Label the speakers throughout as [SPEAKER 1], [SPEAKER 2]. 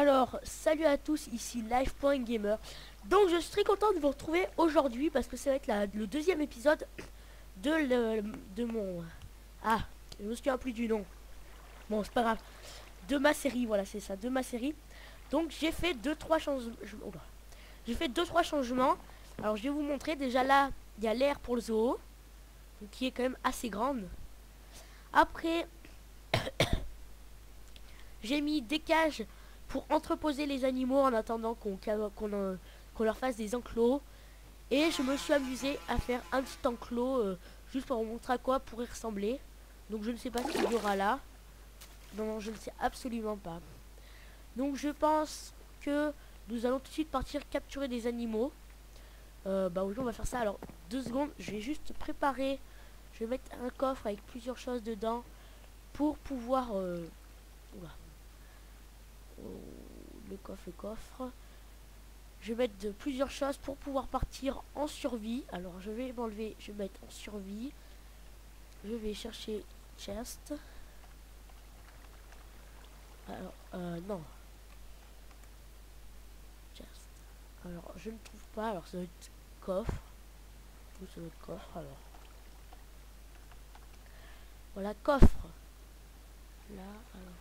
[SPEAKER 1] Alors, salut à tous, ici Live.Gamer. Donc je suis très content de vous retrouver aujourd'hui parce que ça va être le deuxième épisode de mon... Ah, je me souviens plus du nom. Bon, c'est pas grave. De ma série, voilà, c'est ça, de ma série. Donc j'ai fait 2-3 changements. J'ai fait 2-3 changements. Alors je vais vous montrer. Déjà là, il y a l'air pour le zoo. Donc, qui est quand même assez grande. Après, j'ai mis des cages pour entreposer les animaux en attendant qu'on leur fasse des enclos. Et je me suis amusé à faire un petit enclos juste pour vous montrer à quoi pourrait ressembler. Donc je ne sais pas ce qu'il y aura là. Non, je ne sais absolument pas. Donc je pense que nous allons tout de suite partir capturer des animaux. Bah aujourd'hui on va faire ça. Alors 2 secondes, je vais juste préparer. Je vais mettre un coffre avec plusieurs choses dedans pour pouvoir... oula. Oh, le coffre. Je vais mettre plusieurs choses pour pouvoir partir en survie. Alors je vais m'enlever, je vais mettre en survie. Je vais chercher chest. Alors, non. Chest. Alors je ne trouve pas, alors ça doit être coffre. Où ça doit être coffre alors. Voilà, coffre. Là, alors.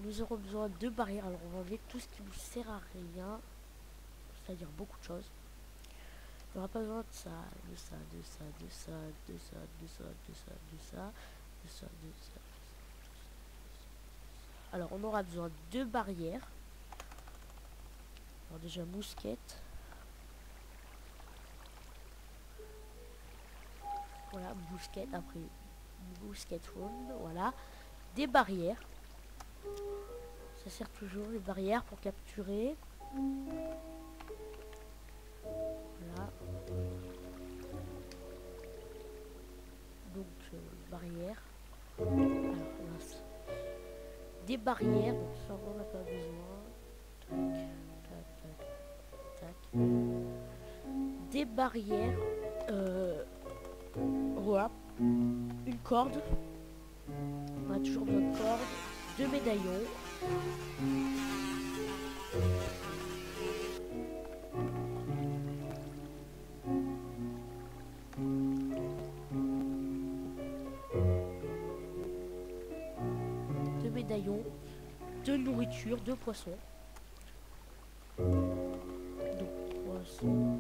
[SPEAKER 1] Nous aurons besoin de barrières. Alors on va enlever tout ce qui nous sert à rien. C'est-à-dire beaucoup de choses. On n'aura pas besoin de ça, de ça, de ça, de ça, de ça, de ça, de ça, de ça, de ça, de ça. Alors on aura besoin de barrières. Alors déjà mousquette. Voilà, mousquette, après mousquette round, voilà. Des barrières. Ça sert toujours les barrières pour capturer. Voilà. Donc barrières. Alors mince. Des barrières, donc ça on n'en a pas besoin. Tac, tac, tac. Des barrières. Voilà. Une corde. On a toujours besoin de corde. 2 médaillons. De nourriture, de poissons. Donc poissons.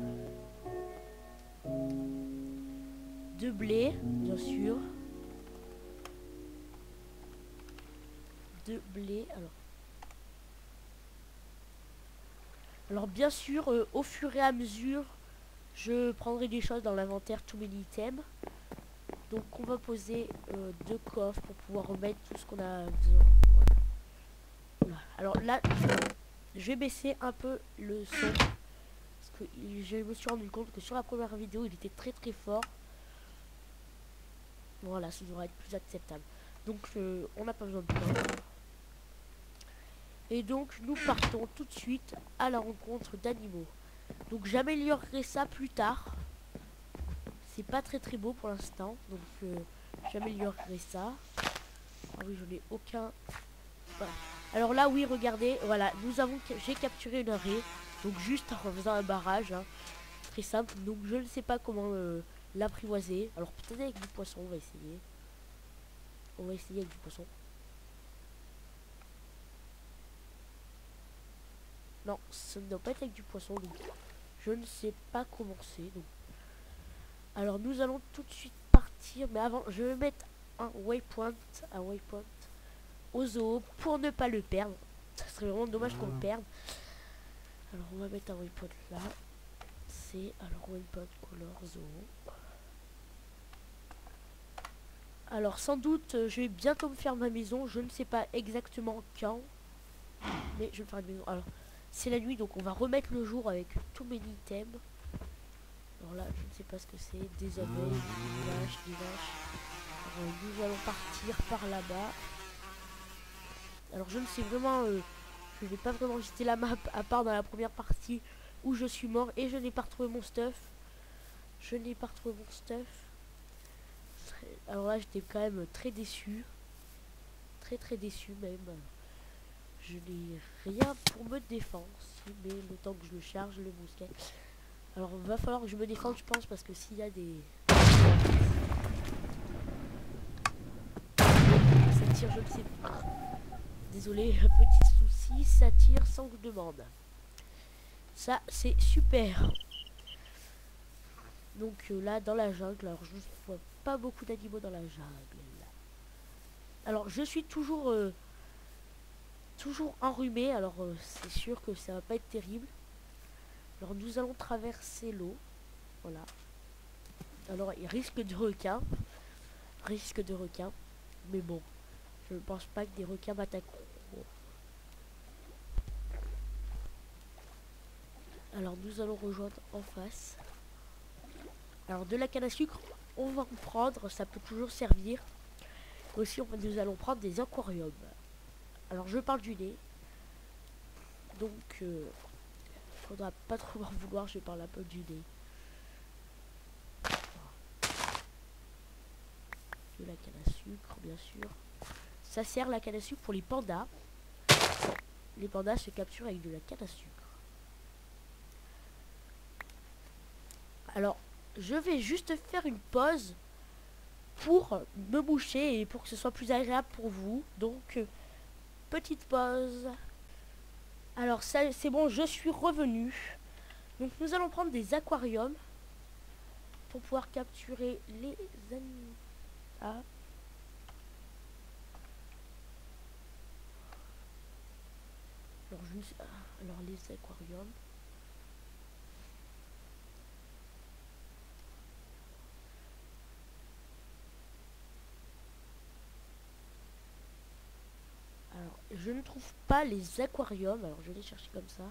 [SPEAKER 1] De blé, bien sûr. De blé, alors bien sûr, au fur et à mesure, je prendrai des choses dans l'inventaire to many items. Donc on va poser 2 coffres pour pouvoir remettre tout ce qu'on a besoin. Voilà. Alors là, je vais baisser un peu le son. Parce que je me suis rendu compte que sur la première vidéo, il était très très fort. Voilà, ça devrait être plus acceptable. Donc on n'a pas besoin de temps. Et donc nous partons tout de suite à la rencontre d'animaux. Donc j'améliorerai ça plus tard. C'est pas très très beau pour l'instant. Donc j'améliorerai ça. Ah oui, je n'ai aucun... Voilà. Alors là, oui, regardez, voilà, j'ai capturé une raie. Donc juste en faisant un barrage, hein, très simple. Donc je ne sais pas comment l'apprivoiser. Alors peut-être avec du poisson, on va essayer. On va essayer avec du poisson. Non, ça ne doit pas être avec du poisson, donc je ne sais pas comment c'est. Donc. Alors nous allons tout de suite partir, mais avant, je vais mettre un waypoint au zoo pour ne pas le perdre. Ça serait vraiment dommage qu'on le perde. Alors on va mettre un waypoint là. C'est alors waypoint color zoo. Alors sans doute je vais bientôt me faire ma maison. Je ne sais pas exactement quand, mais je vais me faire une maison. Alors c'est la nuit, donc on va remettre le jour avec tout many items. Alors là je ne sais pas ce que c'est. Des abeilles, des vaches. Alors, nous allons partir par là-bas. Alors je ne sais vraiment, je vais pas vraiment visiter la map à part dans la première partie où je suis mort et je n'ai pas retrouvé mon stuff. Alors là j'étais quand même très déçu. très déçu même. Je n'ai rien pour me défendre, mais le temps que je le charge, le mousquet. Alors va falloir que je me défende, je pense, parce que s'il y a des... Ça tire, je ne sais pas. Désolé, petit souci, ça tire sans que je demande. Ça, c'est super. Donc là, dans la jungle, alors je ne vois pas beaucoup d'animaux dans la jungle. Là. Alors, je suis toujours enrhumé, alors c'est sûr que ça va pas être terrible. Alors, nous allons traverser l'eau. Voilà. Alors, il risque de requins. Risque de requins. Mais bon, je ne pense pas que des requins m'attaqueront. Alors, nous allons rejoindre en face. Alors, de la canne à sucre, on va en prendre, ça peut toujours servir. Aussi, nous allons prendre des aquariums. Alors, je parle du nez. Donc, faudra pas trop m'en vouloir, je parle un peu du nez. De la canne à sucre, bien sûr. Ça sert la canne à sucre pour les pandas. Les pandas se capturent avec de la canne à sucre. Alors, je vais juste faire une pause pour me boucher et pour que ce soit plus agréable pour vous. Donc, petite pause. Alors, ça, c'est bon, je suis revenu. Donc, nous allons prendre des aquariums pour pouvoir capturer les animaux. Ah. Alors, les aquariums. Alors, je ne trouve pas les aquariums. Alors, je vais les chercher comme ça.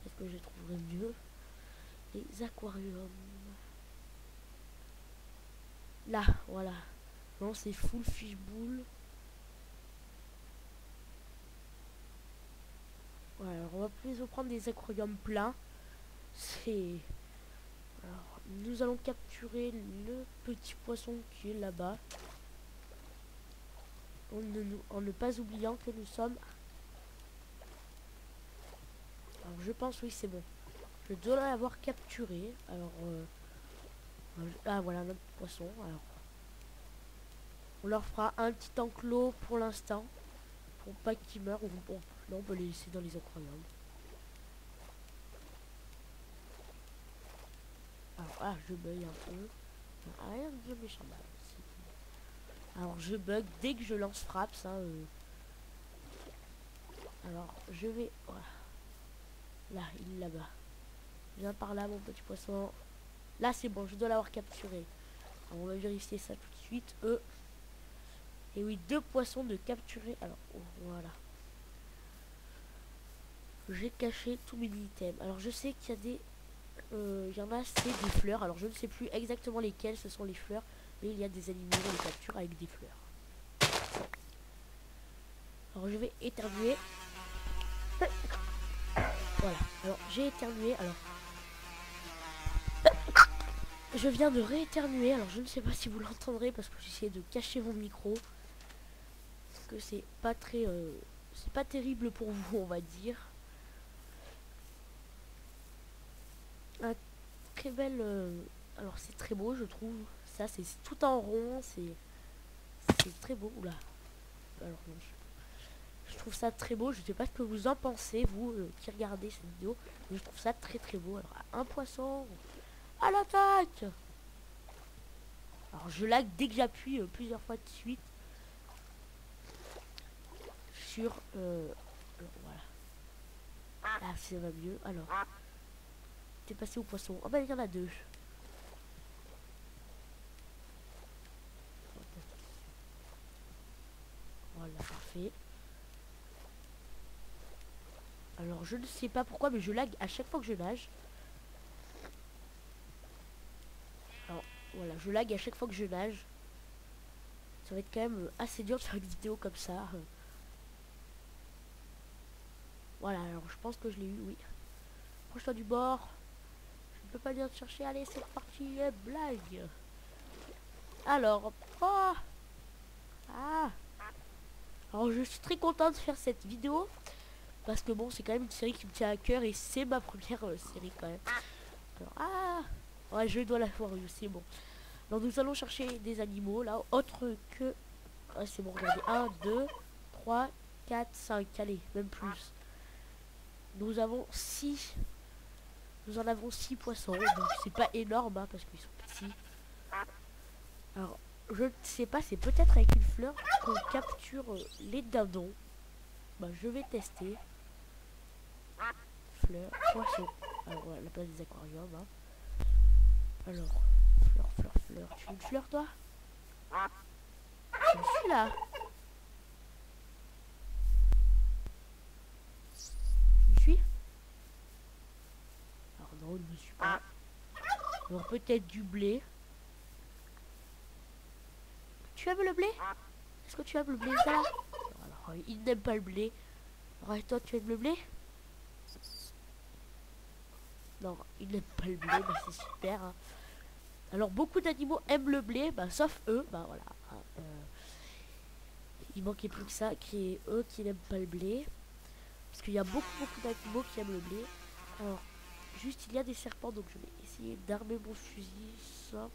[SPEAKER 1] Est-ce que je les trouverai mieux? Les aquariums. Là, voilà. Non, c'est full fishbowl. Voilà, alors on va plutôt prendre des aquariums pleins. C'est... Alors, nous allons capturer le petit poisson qui est là-bas. En ne pas oubliant que nous sommes... Alors, je pense, oui, c'est bon. Je dois l'avoir capturé. Alors, ah, voilà notre poisson. Alors, on leur fera un petit enclos pour l'instant. Pour pas qu'ils meurent. Ou bon, là, on peut les laisser dans les aquariums. Alors, ah, je bug un peu. Rien de méchant. Alors, je bug dès que je lance frappe, ça. Alors, je vais... Voilà. Là, il est là-bas. Viens par là, mon petit poisson. Là, c'est bon, je dois l'avoir capturé. Alors, on va vérifier ça tout de suite. Et oui, 2 poissons de capturer. Alors, oh, voilà. J'ai caché tous mes items. Alors, je sais qu'il y a des... il y en a, c'est des fleurs. Alors, je ne sais plus exactement lesquelles ce sont les fleurs. Mais il y a des animaux, on les capture avec des fleurs. Alors, je vais éternuer. Voilà. Alors, j'ai éternué. Alors... Je viens de rééternuer, alors je ne sais pas si vous l'entendrez parce que j'essaie de cacher mon micro. Parce que c'est pas très... c'est pas terrible pour vous, on va dire. Un très belle... alors c'est très beau, je trouve. Ça, c'est tout en rond, c'est très beau. Oula. Alors non, je trouve ça très beau. Je sais pas ce que vous en pensez, vous qui regardez cette vidéo. Mais je trouve ça très beau. Alors, un poisson... À l'attaque! Alors je lag dès que j'appuie plusieurs fois de suite sur voilà. Là ça va mieux. Alors t'es passé au poisson. Oh bah il y en a 2. Voilà, parfait. Alors je ne sais pas pourquoi mais je lag à chaque fois que je nage. Alors voilà, je lag à chaque fois que je nage. Ça va être quand même assez dur de faire une vidéo comme ça. Voilà, alors je pense que je l'ai eu, oui. Approche-toi du bord. Je ne peux pas dire de chercher. Allez, c'est parti. Blague. Alors, oh. Ah. Alors je suis très content de faire cette vidéo. Parce que bon, c'est quand même une série qui me tient à cœur. Et c'est ma première série quand même. Alors, ah ouais, je dois la voir, c'est bon. Donc nous allons chercher des animaux là, autre que... Ah, c'est bon, regardez. 1, 2, 3, 4, 5. Allez, même plus. Nous avons 6. Nous en avons 6 poissons. Donc c'est pas énorme hein, parce qu'ils sont petits. Alors, je ne sais pas, c'est peut-être avec une fleur qu'on capture les dindons. Bah, je vais tester. Fleur, poisson. Alors, voilà, la place des aquariums. Hein. Alors, fleur. Tu veux une fleur, toi? Je suis là. Tu me suis? Alors, non, il ne me suit pas. Alors, peut-être du blé. Tu aimes le blé? Est-ce que tu aimes le blé, ça? Alors, il n'aime pas le blé. Alors, et toi, tu aimes le blé? Non, il n'aime pas le blé, bah, c'est super. Hein. Alors, beaucoup d'animaux aiment le blé, bah, sauf eux. Bah, voilà. Il manquait plus que ça, qui est eux qui n'aiment pas le blé. Parce qu'il y a beaucoup d'animaux qui aiment le blé. Alors, juste, il y a des serpents, donc je vais essayer d'armer mon fusil. Ça.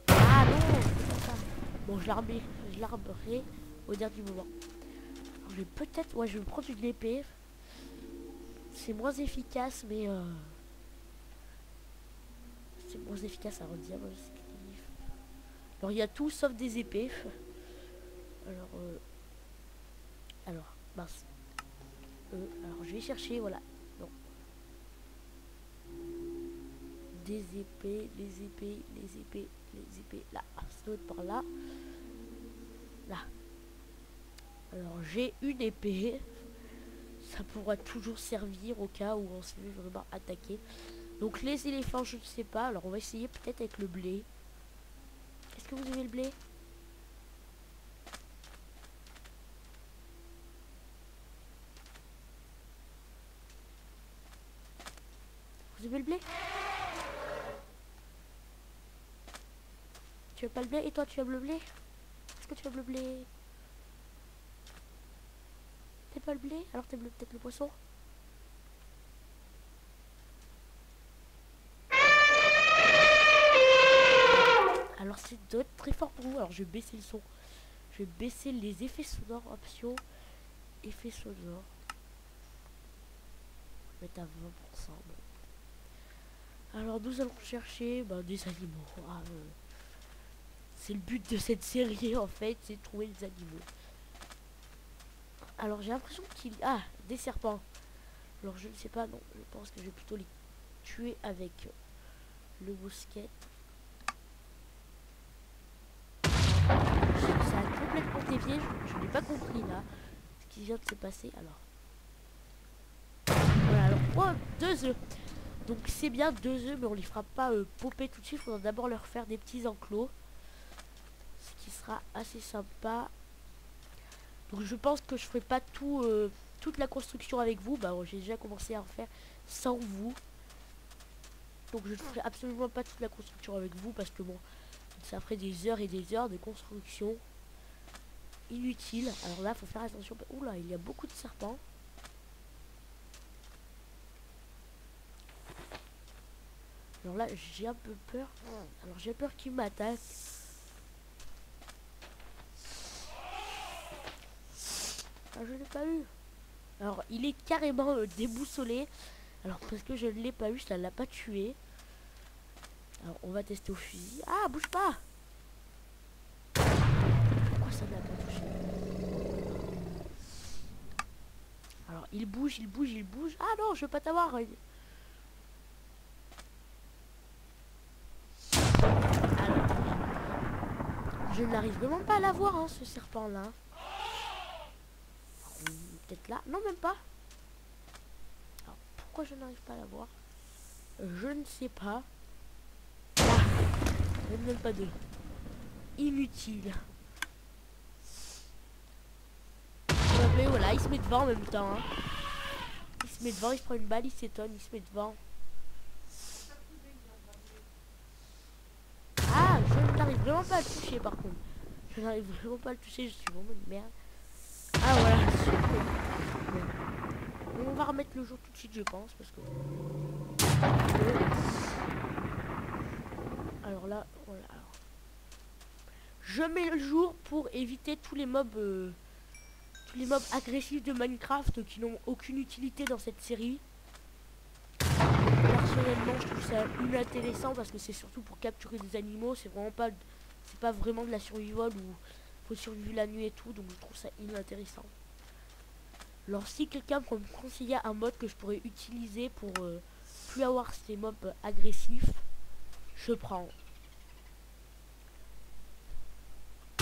[SPEAKER 1] Ah non, c'est pas ça. Bon, je l'armerai au dernier moment. Alors, je vais peut-être... Ouais, je vais prendre une épée. C'est moins efficace, mais... C'est moins efficace à redire. Alors, il y a tout sauf des épées. Alors, mince. Alors, je vais chercher, voilà. Non. Des épées, les épées. Là, ça doit être par là. Là. Alors, j'ai une épée. Ça pourra toujours servir au cas où on se fait vraiment attaquer. Donc, les éléphants, je ne sais pas. Alors, on va essayer peut-être avec le blé. Est-ce que vous aimez le blé? Vous aimez le blé? Tu veux pas le blé? Et toi, tu aimes le blé? Est-ce que tu aimes le blé? T'aimes pas le blé? Alors t'aimes peut-être le poisson? Alors c'est doit être très fort pour vous. Alors je vais baisser le son. Je vais baisser les effets sonores. Option. Effets sonores. Mettre à 20%. Alors nous allons chercher des animaux. C'est le but de cette série en fait. C'est de trouver des animaux. Alors j'ai l'impression qu'il... Ah, des serpents. Alors je ne sais pas, non. Je pense que je vais plutôt les tuer avec le mousquet. Ça a complètement dévié. Je n'ai pas compris là. Ce qui vient de se passer. Alors. Voilà, alors. Oh, 2 œufs. Donc c'est bien 2 œufs, mais on les fera pas popper tout de suite. Il faudra d'abord leur faire des petits enclos. Ce qui sera assez sympa. Donc je pense que je ferai pas toute la construction avec vous. Bah j'ai déjà commencé à en faire sans vous. Donc je ne ferai absolument pas toute la construction avec vous parce que bon, ça ferait des heures et des heures de construction inutile. Alors là, faut faire attention. Oula, il y a beaucoup de serpents. Alors là, j'ai un peu peur. Alors j'ai peur qu'ils m'attaquent. Ah, je l'ai pas eu. Alors il est carrément déboussolé. Alors parce que je ne l'ai pas eu, ça l'a pas tué. Alors on va tester au fusil. Ah, bouge pas. Pourquoi ça n'a pas touché? Alors il bouge. Ah non, je veux pas t'avoir. Alors, je n'arrive vraiment pas à l'avoir, hein, ce serpent là. Peut-être là. Non, même pas. Alors, pourquoi je n'arrive pas à l'avoir? Je ne sais pas. Même pas deux. Inutile. Mais voilà, il se met devant en même temps. Hein. Il se met devant, il se prend une balle, il s'étonne, il se met devant. Ah, je n'arrive vraiment pas à le toucher par contre. Je n'arrive vraiment pas à le toucher, je suis vraiment une merde. Ah voilà, bon. On va remettre le jour tout de suite, je pense, parce que... Alors là, voilà. Alors. Je mets le jour pour éviter tous les mobs agressifs de Minecraft qui n'ont aucune utilité dans cette série. Personnellement, je trouve ça inintéressant parce que c'est surtout pour capturer des animaux. C'est pas vraiment de la survival où faut survivre la nuit et tout, donc je trouve ça inintéressant. Alors si quelqu'un peut me conseiller un mode que je pourrais utiliser pour plus avoir ces mobs agressifs, je prends.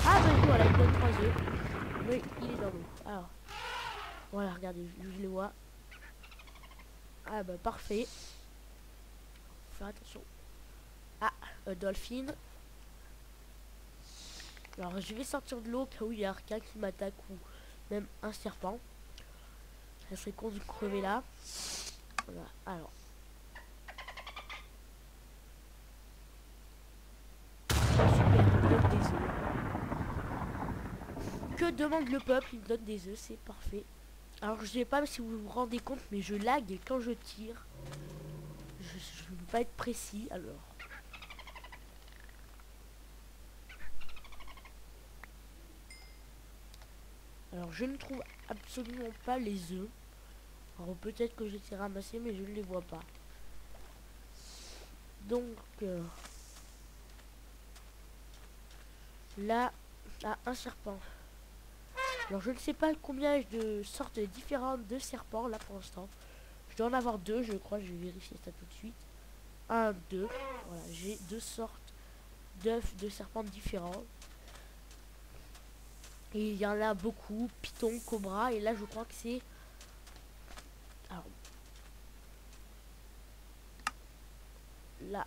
[SPEAKER 1] Ah ben voilà, il donne 3 œufs. Mais il est dans l'eau. Alors, voilà, regardez, je les vois. Ah bah parfait. Faut faire attention. Ah, dolphin. Alors je vais sortir de l'eau au cas où il y a quelqu'un qui m'attaque ou même un serpent. Ça serait con de crever là. Voilà, alors. Super, il me donne des œufs. Que demande le peuple? Il me donne des œufs, c'est parfait. Alors je sais pas si vous vous rendez compte, mais je lag et quand je tire. Je ne peux pas être précis alors. Alors je ne trouve absolument pas les œufs. Alors peut-être que je les ai ramassés mais je ne les vois pas. Donc là, un serpent. Alors je ne sais pas combien de sortes différentes de serpents là pour l'instant. Je dois en avoir 2 je crois, je vais vérifier ça tout de suite. 1, 2. Voilà, j'ai 2 sortes d'œufs de serpents différents. Et il y en a beaucoup, python, cobra, et là je crois que c'est... Alors... Là.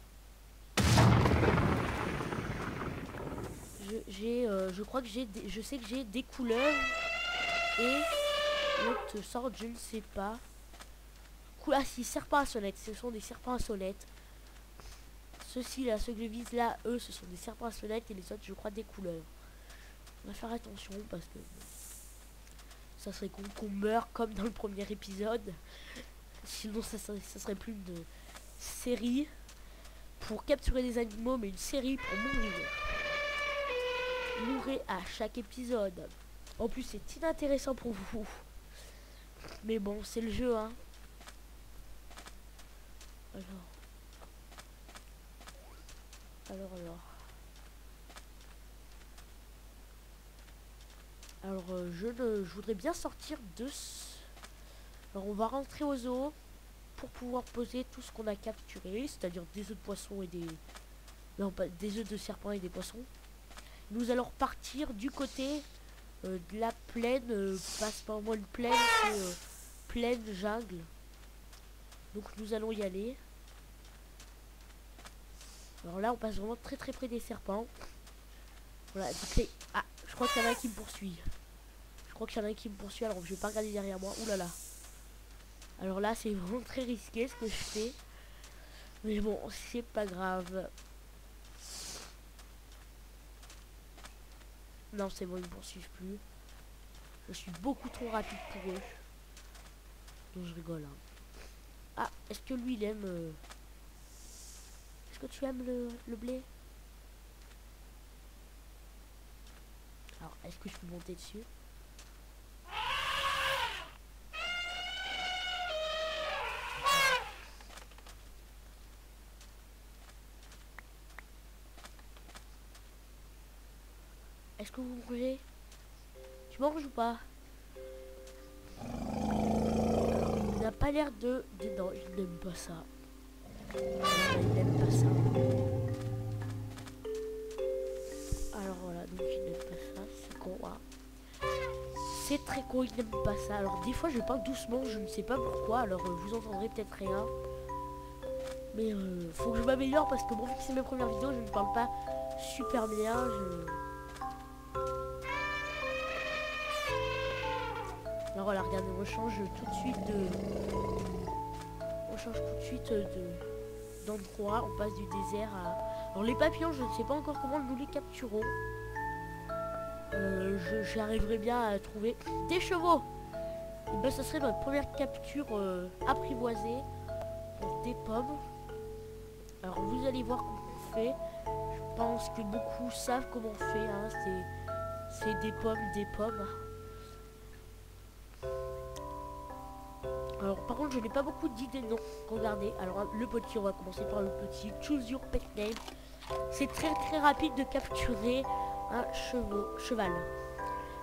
[SPEAKER 1] Je crois que je sais que j'ai des couleurs et l'autre sorte, je ne sais pas. Ah si, serpents à sonnette, ce sont des serpents à sonnette. Ceux-ci là, ceux que je vise là, eux, ce sont des serpents à sonnette et les autres, je crois, des couleurs. On va faire attention parce que ça serait con qu'on meure comme dans le premier épisode. Sinon, ça serait plus une série pour capturer des animaux, mais une série pour mourir. Mourrez à chaque épisode. En plus, c'est inintéressant pour vous. Mais bon, c'est le jeu, hein. Alors, je voudrais bien sortir de... Alors, on va rentrer au zoo pour pouvoir poser tout ce qu'on a capturé, c'est-à-dire des œufs de poisson et des... Non, pas des œufs de serpent et des poissons. Nous allons partir du côté de la plaine, passe par moi une plaine, c'est plaine jungle. Donc nous allons y aller. Alors là on passe vraiment très très près des serpents. Voilà, ah, je crois qu'il y en a un qui me poursuit. Alors je vais pas regarder derrière moi. Ouh là là. Alors là c'est vraiment très risqué ce que je fais. Mais bon, c'est pas grave. Non, c'est bon, ils me poursuivent plus. Je suis beaucoup trop rapide pour eux. Donc je rigole. Hein. Ah, est-ce que lui il aime... Est-ce que tu aimes le blé? Alors, est-ce que je peux monter dessus? Est-ce que vous mangez? Tu manges ou pas? Il n'a pas l'air de... Non, il n'aime pas ça. Il n'aime pas ça. Alors voilà, donc il n'aime pas ça. C'est con, hein. C'est très con, il n'aime pas ça. Alors des fois je parle doucement, je ne sais pas pourquoi. Alors vous entendrez peut-être rien. Mais faut que je m'améliore parce que bon, vu que c'est mes premières vidéos, je ne parle pas super bien. Alors voilà, regardez, on change tout de suite d'endroit. On passe du désert à... Alors les papillons, je ne sais pas encore comment nous les capturons. j'arriverai bien à trouver des chevaux. Et ben, ça serait notre première capture apprivoisée pour des pommes. Alors vous allez voir comment on fait. Je pense que beaucoup savent comment on fait. Hein. C'est des pommes, des pommes. Alors par contre je n'ai pas beaucoup d'idées non. Regardez, alors le petit, on va commencer par le petit. Choose your pet name. C'est très rapide de capturer un cheval.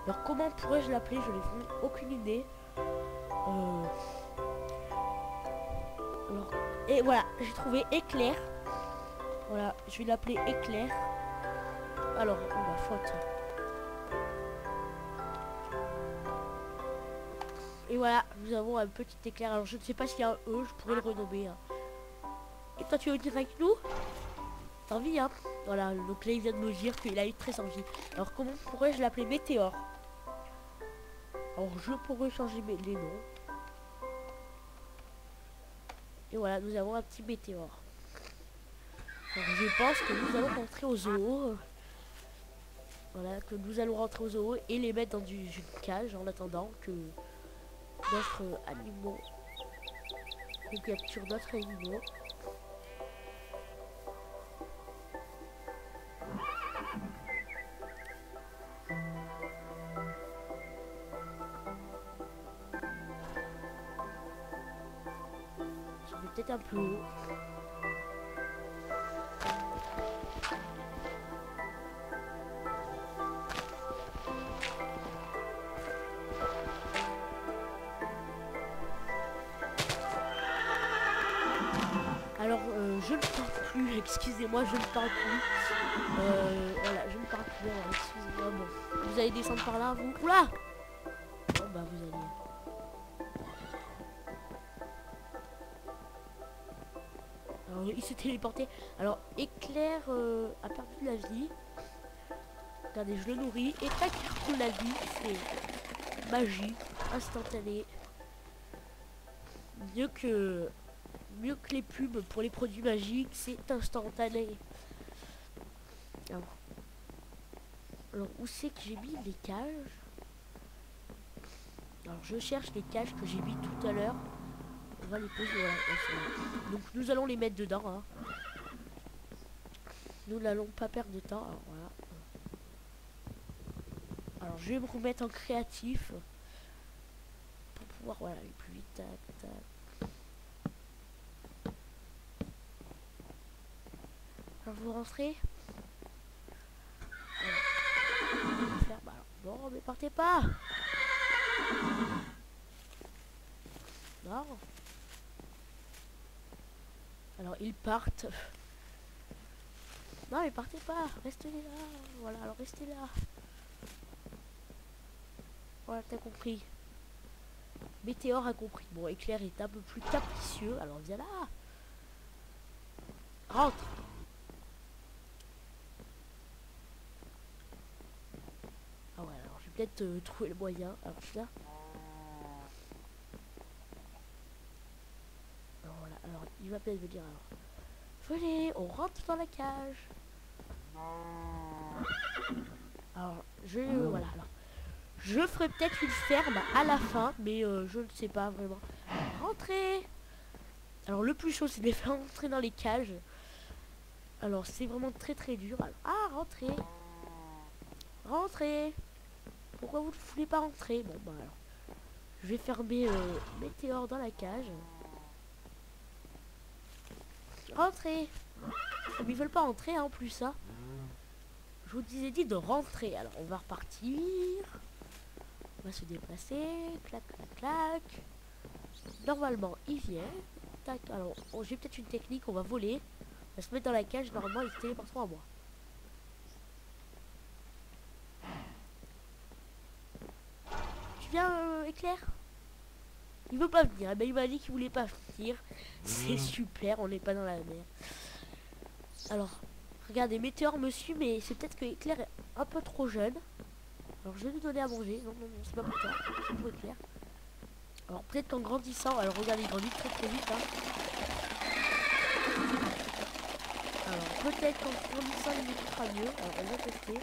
[SPEAKER 1] Alors comment pourrais-je l'appeler? Je n'ai vraiment aucune idée. Alors, et voilà, j'ai trouvé Éclair. Voilà, je vais l'appeler Éclair. Alors, on va faute. Et voilà, nous avons un petit éclair. Alors je ne sais pas s'il y a un E, je pourrais le renommer. Hein. Et toi tu veux venir avec nous? T'as envie hein? Voilà, donc là il vient de me dire qu'il a eu très envie. Alors comment pourrais-je l'appeler? Météore. Alors je pourrais changer les noms. Et voilà, nous avons un petit météore. Alors je pense que nous allons rentrer au zoo. Voilà, que nous allons rentrer au zoo et les mettre dans une cage en attendant que d'autres animaux. On capture d'autres animaux. Je vais peut-être un peu haut. Alors je ne parle plus, excusez-moi, je ne parle plus. Voilà, je ne parle plus, excusez-moi. Bon, vous allez descendre par là, vous. Oula! Bon bah vous allez. Alors il s'est téléporté. Alors Éclair a perdu la vie. Regardez, je le nourris. Et tac, il la vie. C'est magie, instantanée. Mieux que les pubs pour les produits magiques, c'est instantané. Alors où c'est que j'ai mis les cages? Alors je cherche les cages que j'ai mis tout à l'heure. On va les poser, voilà. Donc nous allons les mettre dedans. Hein. Nous n'allons pas perdre de temps. Alors voilà. Alors je vais me remettre en créatif pour pouvoir voilà aller plus vite. Tac, tac. Alors vous rentrez. Voilà. Bah, alors, non mais partez pas. Non. Alors ils partent. Non mais partez pas. Restez là. Voilà, alors restez là. Voilà, t'as compris. Météore a compris. Bon, Éclair est un peu plus capricieux. Alors viens là. Rentre. Ah ouais, alors je vais peut-être trouver le moyen. Alors là. Alors voilà, alors il va peut-être me dire alors. Venez, on rentre dans la cage. Alors voilà, alors. Je ferai peut-être une ferme à la fin, mais je ne sais pas vraiment. Rentrez. Alors le plus chaud c'est de les faire rentrer dans les cages. Alors c'est vraiment très dur. Alors, ah, rentrez. Rentrez. Pourquoi vous ne voulez pas rentrer? Bon bah alors. Je vais fermer Météore dans la cage. Rentrez. Mais ils veulent pas rentrer hein, en plus hein. Je vous disais dit de rentrer. Alors on va repartir. On va se déplacer. Clac clac clac. Normalement il vient. Tac. Alors j'ai peut-être une technique. On va voler. On va se mettre dans la cage. Normalement ils se téléporteront à moi. Tu viens Éclair? Il veut pas venir. Eh ben, il m'a dit qu'il voulait pas venir. C'est super. On n'est pas dans la mer. Alors regardez, Météore me suit, mais c'est peut-être que Éclair est un peu trop jeune. Alors je vais lui donner à manger. Non, c'est pas pour toi, c'est pour Éclair. Alors peut-être qu'en grandissant, alors regardez, il grandit très vite. Hein. Alors peut-être qu'en grandissant, il écoutera mieux. Alors on va tester.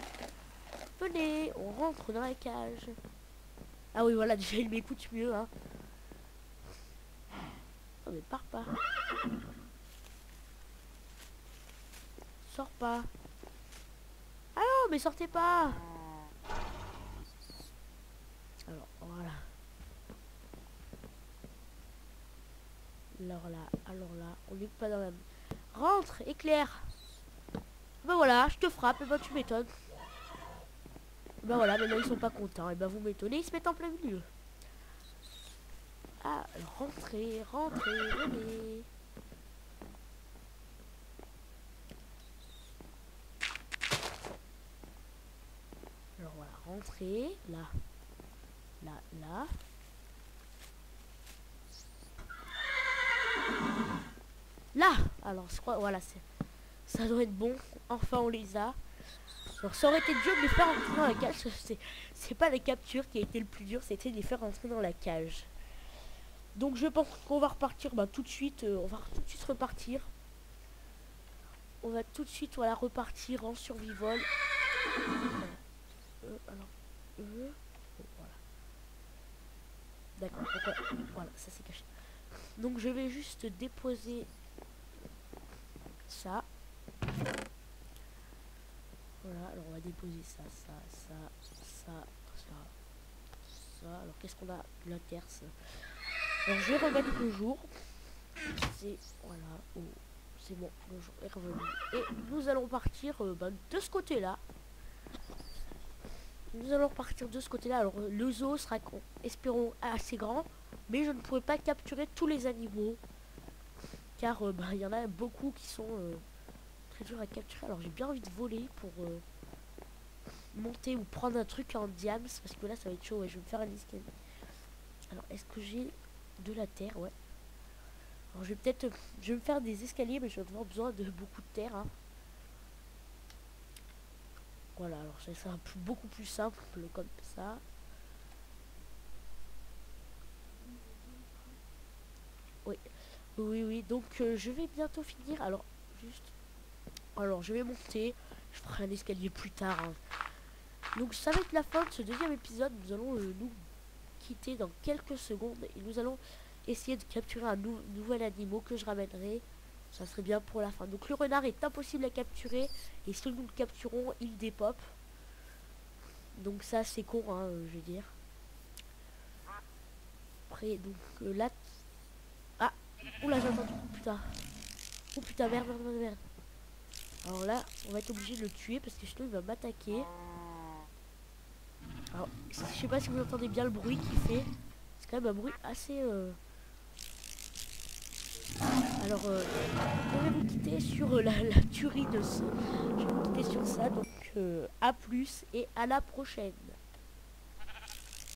[SPEAKER 1] Venez, on rentre dans la cage. Ah oui, voilà, déjà il m'écoute mieux, hein. Oh mais pars pas. Sors pas. Ah non, mais sortez pas. Voilà. Alors là, on n'est pas dans la... Rentre, éclair. Ben voilà, je te frappe, et ben tu m'étonnes. Ben voilà, maintenant ils sont pas contents, et ben vous m'étonnez, ils se mettent en plein milieu. Ah, alors rentrez, venez. Alors voilà, rentrez, là. Là. Alors je crois, voilà, ça doit être bon. Enfin on les a. Alors ça aurait été dur de les faire rentrer dans la cage. C'est pas la capture qui a été le plus dur, c'était de les faire rentrer dans la cage. Donc je pense qu'on va repartir tout de suite. On va tout de suite repartir. On va tout de suite repartir en survival. Voilà. D'accord, voilà, ça c'est caché. Donc je vais juste déposer ça. Voilà, alors on va déposer ça. Alors qu'est-ce qu'on a? De la terre. Alors je vais remettre le jour. C'est voilà. Oh, c'est bon, le jour est revenu. Et nous allons partir de ce côté-là. Nous allons partir de ce côté-là. Alors le zoo sera, espérons, assez grand, mais je ne pourrai pas capturer tous les animaux, car il y en a beaucoup qui sont très durs à capturer. Alors j'ai bien envie de voler pour monter ou prendre un truc en diams, parce que là ça va être chaud. Ouais, je vais me faire un escalier. Alors est-ce que j'ai de la terre? Ouais. Alors je vais me faire des escaliers, mais je vais avoir besoin de beaucoup de terre, hein. Voilà, alors ça sera beaucoup plus simple comme ça. Oui, donc je vais bientôt finir. Alors je vais monter. Je ferai un escalier plus tard, hein. Donc ça va être la fin de ce deuxième épisode. Nous allons nous quitter dans quelques secondes et nous allons essayer de capturer un nouvel animal que je ramènerai. Ça serait bien pour la fin. Donc le renard est impossible à capturer, et si nous le capturons, il dépop. Donc ça c'est con, hein, je veux dire. Après donc là... Ah, oula, j'ai entendu. Oh putain, merde. Alors là on va être obligé de le tuer parce que sinon il va m'attaquer. Alors je sais pas si vous entendez bien le bruit qu'il fait. C'est quand même un bruit assez alors je vais vous quitter sur la tuerie de ce. Je vais vous quitter sur ça. Donc à plus et à la prochaine.